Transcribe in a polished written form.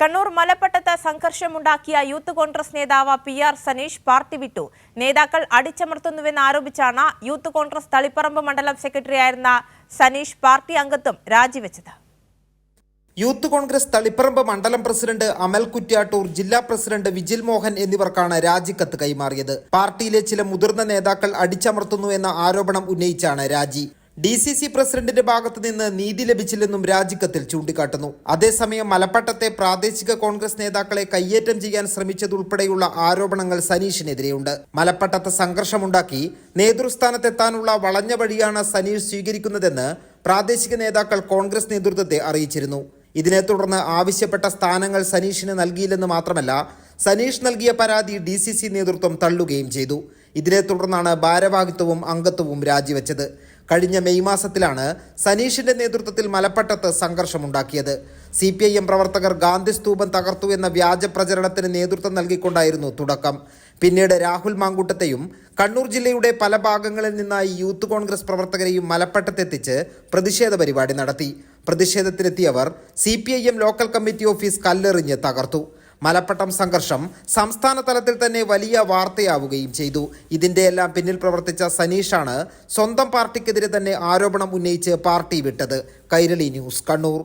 Kannur മലപ്പട്ടത്ത് സംഘർഷമുണ്ടാക്കിയ youth Congress നേതാവ് PR Saneesh party വിട്ടു. നേതാക്കൾ അടിച്ചമർത്തുന്നുവെന്ന് ആരോപിച്ചാണ് യൂത്ത് കോൺഗ്രസ് തളിപ്പറമ്പ് മണ്ഡലം സെക്രട്ടറിയായിരുന്ന സനീഷ് പാർട്ടി അംഗത്വം രാജിവെച്ചത്. യൂത്ത് കോൺഗ്രസ് തളിപ്പറമ്പ് മണ്ഡലം പ്രസിഡന്റ് അമൽ കുറ്റ്യാട്ടൂർ, ജില്ലാ പ്രസിഡന്റ് വിജിൽ മോഹൻ എന്നിവർക്കാണ് രാജിക്കത്ത് കൈമാറിയത്. പാർട്ടിയിലെ ചില മുതിർന്ന നേതാക്കൾ അടിച്ചമർത്തുന്നു എന്ന ആരോപണം ഉന്നയിച്ചാണ് രാജി. DCC പ്രസിഡന്റിന്റെ ഭാഗത്തു നിന്ന് നീതി ലഭിച്ചില്ലെന്നും രാജിക്കത്തിൽ ചൂണ്ടിക്കാട്ടുന്നു. അതേസമയം മലപ്പട്ടത്തെ പ്രാദേശിക കോൺഗ്രസ് നേതാക്കളെ കയ്യേറ്റം ചെയ്യാൻ ശ്രമിച്ചതുൾപ്പെടെയുള്ള ആരോപണങ്ങൾ സനീഷിനെതിരെയുണ്ട്. മലപ്പട്ടത്ത് സംഘർഷമുണ്ടാക്കി നേതൃസ്ഥാനത്തെത്താനുള്ള വളഞ്ഞ വഴിയാണ് സനീഷ് സ്വീകരിക്കുന്നതെന്ന് പ്രാദേശിക നേതാക്കൾ കോൺഗ്രസ് നേതൃത്വത്തെ അറിയിച്ചിരുന്നു. ഇതിനെ തുടർന്ന് ആവശ്യപ്പെട്ട സ്ഥാനങ്ങൾ സനീഷിന് നൽകിയില്ലെന്ന് മാത്രമല്ല, സനീഷ് നൽകിയ പരാതി DCC നേതൃത്വം തള്ളുകയും ചെയ്തു. ഇതിനെ തുടർന്നാണ് ഭാരവാഹിത്വവും അംഗത്വവും രാജിവെച്ചത്. കഴിഞ്ഞ മെയ് മാസത്തിലാണ് സനീഷിന്റെ നേതൃത്വത്തിൽ മലപ്പട്ടത്ത് സംഘർഷമുണ്ടാക്കിയത്. CPIM പ്രവർത്തകർ ഗാന്ധി സ്തൂപം തകർത്തു എന്ന വ്യാജ പ്രചരണത്തിന് നേതൃത്വം നൽകിക്കൊണ്ടായിരുന്നു തുടക്കം. പിന്നീട് രാഹുൽ മാങ്കൂട്ടത്തെയും കണ്ണൂർ ജില്ലയുടെ പല ഭാഗങ്ങളിൽ നിന്നായി യൂത്ത് കോൺഗ്രസ് പ്രവർത്തകരെയും മലപ്പട്ടത്തെത്തിച്ച് പ്രതിഷേധ പരിപാടി നടത്തി. പ്രതിഷേധത്തിനെത്തിയവർ CPIM ലോക്കൽ കമ്മിറ്റി ഓഫീസ് കല്ലെറിഞ്ഞ് തകർത്തു. മലപ്പട്ടം സംഘർഷം സംസ്ഥാന തലത്തിൽ തന്നെ വലിയ വാർത്തയാവുകയും ചെയ്തു. ഇതിന്റെയെല്ലാം പിന്നിൽ പ്രവർത്തിച്ച സനീഷാണ് സ്വന്തം പാർട്ടിക്കെതിരെ തന്നെ ആരോപണം ഉന്നയിച്ച് പാർട്ടി വിട്ടത്. കൈരളി ന്യൂസ്, കണ്ണൂർ.